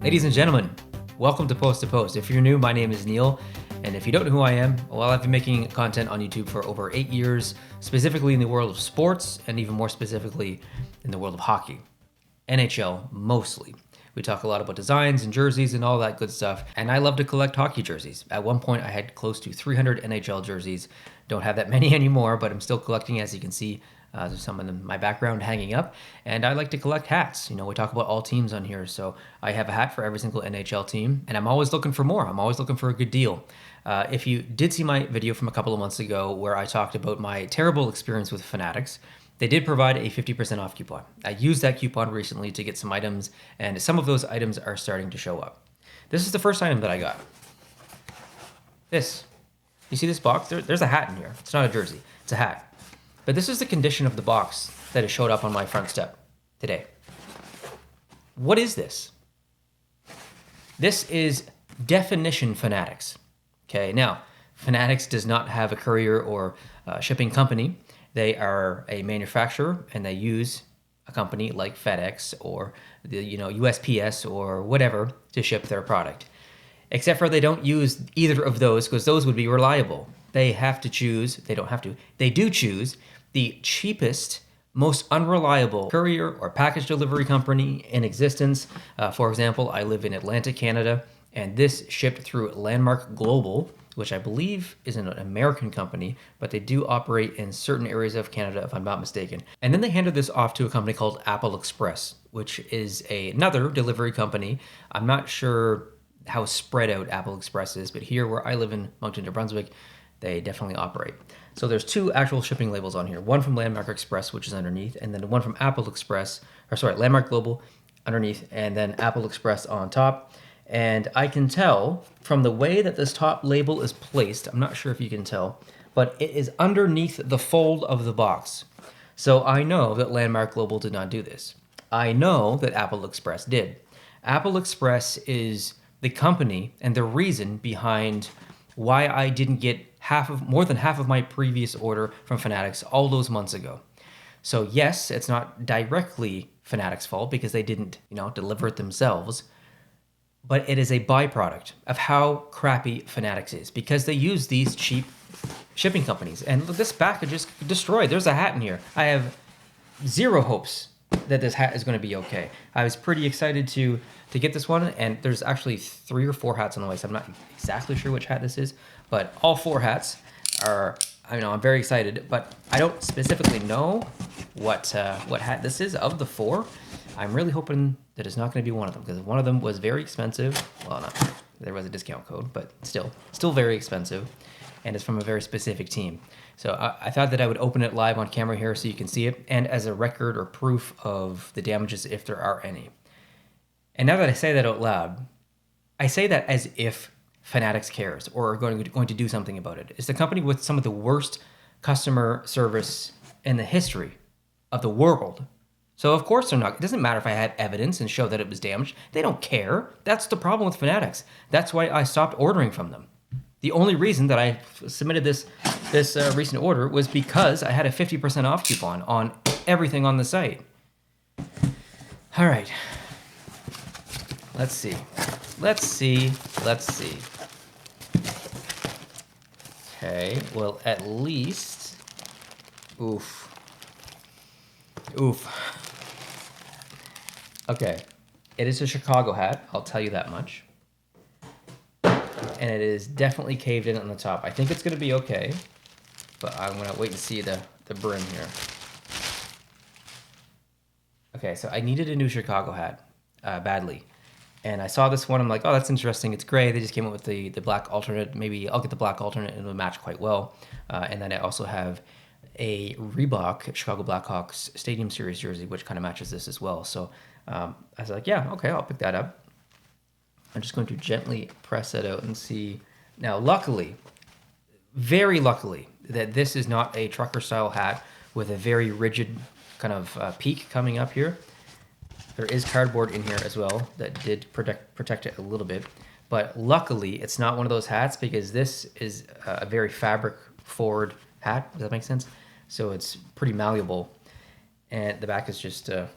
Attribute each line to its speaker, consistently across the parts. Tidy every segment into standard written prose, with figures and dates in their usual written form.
Speaker 1: Ladies and gentlemen, welcome to Post to Post. If you're new, my name is Neil, and if you don't know who I am, well, I've been making content on YouTube for over 8 years, specifically in the world of sports, and even more specifically in the world of hockey. NHL, mostly. We talk a lot about designs and jerseys and all that good stuff, and I love to collect hockey jerseys. At one point, I had close to 300 NHL jerseys. Don't have that many anymore, but I'm still collecting, as you can see. There's some in my background hanging up, and I like to collect hats. You know, we talk about all teams on here, so I have a hat for every single NHL team, and I'm always looking for more. I'm always looking for a good deal. If you did see my video from a couple of months ago where I talked about my terrible experience with Fanatics, they did provide a 50% off coupon. I used that coupon recently to get some items, and some of those items are starting to show up. This is the first item that I got. This. You see this box? There's a hat in here. It's not a jersey. It's a hat. But this is the condition of the box that has showed up on my front step today. What is this? This is definition Fanatics. Okay, now, Fanatics does not have a courier or shipping company. They are a manufacturer, and they use a company like FedEx or the USPS or whatever to ship their product. Except for they don't use either of those because those would be reliable. They have to choose, they don't have to, they do choose the cheapest, most unreliable courier or package delivery company in existence. For example, I live in Atlantic, Canada, and this shipped through Landmark Global, which I believe is an American company, but they do operate in certain areas of Canada, if I'm not mistaken. And then they handed this off to a company called Apple Express, which is another delivery company. I'm not sure how spread out Apple Express is, but here where I live in Moncton, New Brunswick, they definitely operate. So there's two actual shipping labels on here. One from Landmark Express, which is underneath, and then one from Apple Express, Landmark Global underneath, and then Apple Express on top. And I can tell from the way that this top label is placed, I'm not sure if you can tell, but it is underneath the fold of the box. So I know that Landmark Global did not do this. I know that Apple Express did. Apple Express is the company and the reason behind why I didn't get more than half of my previous order from Fanatics all those months ago. So yes, it's not directly Fanatics' fault because they didn't, deliver it themselves, but it is a byproduct of how crappy Fanatics is because they use these cheap shipping companies. And look, this package is destroyed. There's a hat in here. I have zero hopes that this hat is going to be okay. I was pretty excited to get this one, and there's actually 3 or 4 hats on the way, so I'm not exactly sure which hat this is, but all 4 hats are, I'm very excited, but I don't specifically know what hat this is of the 4. I'm really hoping that it's not going to be one of them, because one of them was very expensive. Well, there was a discount code, but still very expensive, and it's from a very specific team. So I thought that I would open it live on camera here so you can see it, and as a record or proof of the damages if there are any. And now that I say that out loud, I say that as if Fanatics cares or are going to do something about it. It's the company with some of the worst customer service in the history of the world. So of course they're not. It doesn't matter if I had evidence and show that it was damaged. They don't care. That's the problem with Fanatics. That's why I stopped ordering from them. The only reason that I submitted this recent order was because I had a 50% off coupon on everything on the site. All right. Let's see. Okay, well, at least... Oof. Okay, it is a Chicago hat, I'll tell you that much. And it is definitely caved in on the top. I think it's going to be okay, but I'm going to wait and see the brim here. Okay, so I needed a new Chicago hat badly. And I saw this one, I'm like, oh, that's interesting. It's gray. They just came up with the black alternate. Maybe I'll get the black alternate and it'll match quite well. And then I also have a Reebok Chicago Blackhawks Stadium Series jersey, which kind of matches this as well. So I was like, yeah, okay, I'll pick that up. I'm just going to gently press it out and see. Now, luckily, very luckily, that this is not a trucker-style hat with a very rigid kind of peak coming up here. There is cardboard in here as well that did protect it a little bit. But luckily, it's not one of those hats because this is a very fabric-forward hat. Does that make sense? So it's pretty malleable. And the back is just an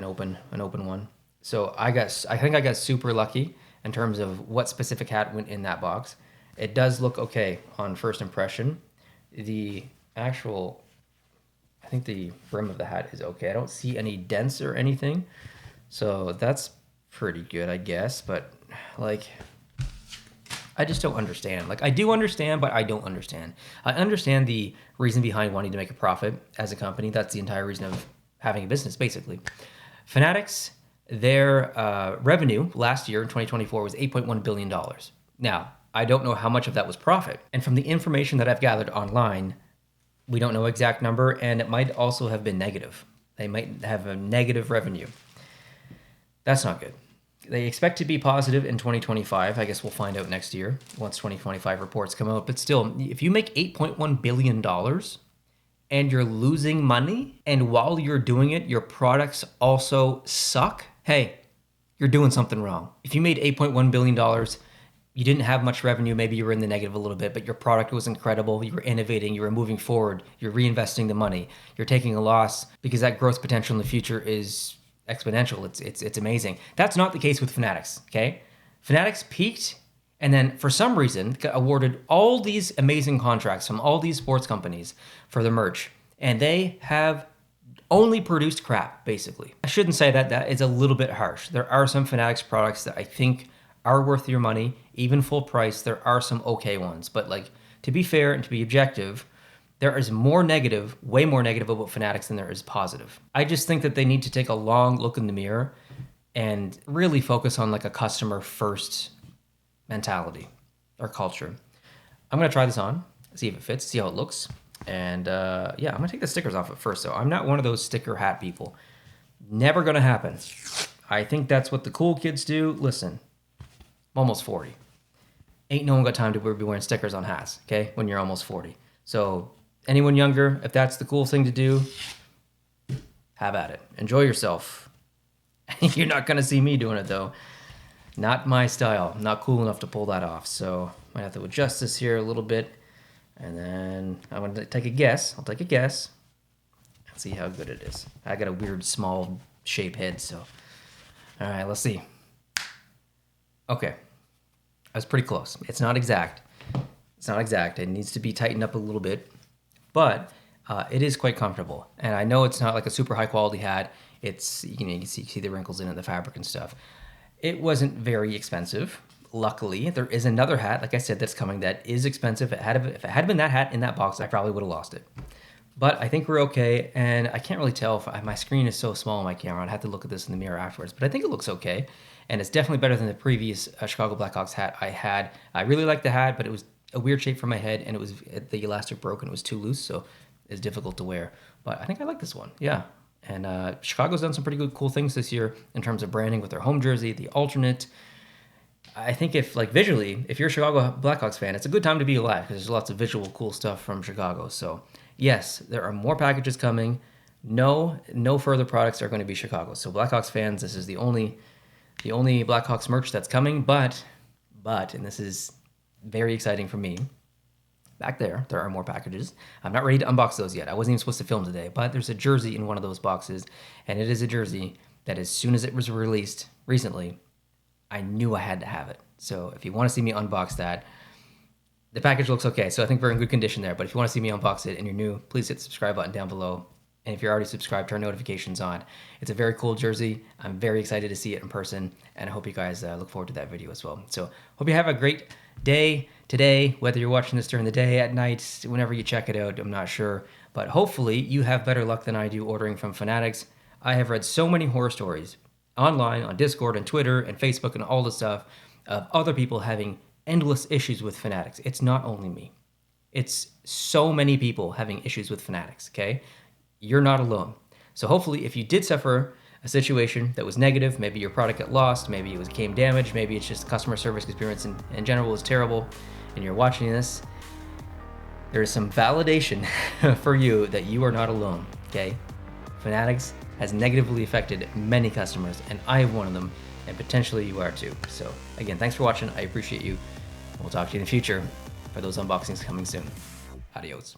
Speaker 1: open one. So I think I got super lucky in terms of what specific hat went in that box. It does look okay on first impression. The actual, I think the brim of the hat is okay. I don't see any dents or anything. So that's pretty good, I guess. But like, I just don't understand. Like, I do understand, but I don't understand. I understand the reason behind wanting to make a profit as a company. That's the entire reason of having a business, basically. Fanatics, their revenue last year in 2024 was $8.1 billion. Now, I don't know how much of that was profit. And from the information that I've gathered online, we don't know exact number, and it might also have been negative. They might have a negative revenue. That's not good. They expect to be positive in 2025. I guess we'll find out next year once 2025 reports come out. But still, if you make $8.1 billion and you're losing money, and while you're doing it, your products also suck, hey, you're doing something wrong. If you made $8.1 billion, you didn't have much revenue, maybe you were in the negative a little bit, but your product was incredible, you were innovating, you were moving forward, you're reinvesting the money, you're taking a loss because that growth potential in the future is exponential. It's amazing. That's not the case with Fanatics, okay? Fanatics peaked and then for some reason got awarded all these amazing contracts from all these sports companies for the merch, and they have only produced crap, basically. I shouldn't say that. That is a little bit harsh. There are some Fanatics products that I think are worth your money, even full price. There are some okay ones, but like, to be fair and to be objective, there is more negative, way more negative about Fanatics than there is positive. I just think that they need to take a long look in the mirror and really focus on like a customer first mentality or culture. I'm gonna try this on, see if it fits, see how it looks. And yeah, I'm gonna take the stickers off at first. So I'm not one of those sticker hat people. Never gonna happen. I think that's what the cool kids do. Listen, I'm almost 40. Ain't no one got time to be wearing stickers on hats, okay, when you're almost 40. So anyone younger, if that's the cool thing to do, have at it. Enjoy yourself. You're not going to see me doing it, though. Not my style. I'm not cool enough to pull that off. So I might have to adjust this here a little bit. And then I'm going to take a guess. I'll take a guess and see how good it is. I got a weird small shape head, so. All right, let's see. Okay. I was pretty close. It's not exact. It's not exact. It needs to be tightened up a little bit. But it is quite comfortable. And I know it's not like a super high quality hat. It's, you can see the wrinkles in it, the fabric and stuff. It wasn't very expensive. Luckily, there is another hat, like I said, that's coming that is expensive. If it had been that hat in that box, I probably would have lost it. But I think we're okay. And I can't really tell if my screen is so small on my camera. I'd have to look at this in the mirror afterwards. But I think it looks okay. And it's definitely better than the previous Chicago Blackhawks hat I had. I really liked the hat, but it was a weird shape for my head, and it was the elastic broke and it was too loose, so it's difficult to wear. But I think I like this one, yeah. And Chicago's done some pretty good, cool things this year in terms of branding with their home jersey, the alternate. I think if, like, visually, if you're a Chicago Blackhawks fan, it's a good time to be alive because there's lots of visual cool stuff from Chicago. So yes, there are more packages coming. No further products are going to be Chicago. So Blackhawks fans, this is the only Blackhawks merch that's coming. But, and this is very exciting for me. Back there are more packages. I'm not ready to unbox those yet. I wasn't even supposed to film today, but there's a jersey in one of those boxes, and it is a jersey that as soon as it was released recently, I knew I had to have it. So if you want to see me unbox that, the package looks okay. So I think we're in good condition there, but if you want to see me unbox it and you're new, please hit the subscribe button down below. And if you're already subscribed, turn notifications on. It's a very cool jersey. I'm very excited to see it in person, and I hope you guys look forward to that video as well. So hope you have a great day today, whether you're watching this during the day, at night, whenever you check it out, I'm not sure. But hopefully you have better luck than I do ordering from Fanatics. I have read so many horror stories online, on Discord and Twitter and Facebook and all the stuff of other people having endless issues with Fanatics. It's not only me. It's so many people having issues with Fanatics, okay? You're not alone. So hopefully if you did suffer a situation that was negative, maybe your product got lost, maybe it came damaged, maybe it's just customer service experience in general was terrible, and you're watching this, there is some validation for you that you are not alone, okay? Fanatics has negatively affected many customers, and I am one of them, and potentially you are too. So again, thanks for watching. I appreciate you. We'll talk to you in the future for those unboxings coming soon. Adios.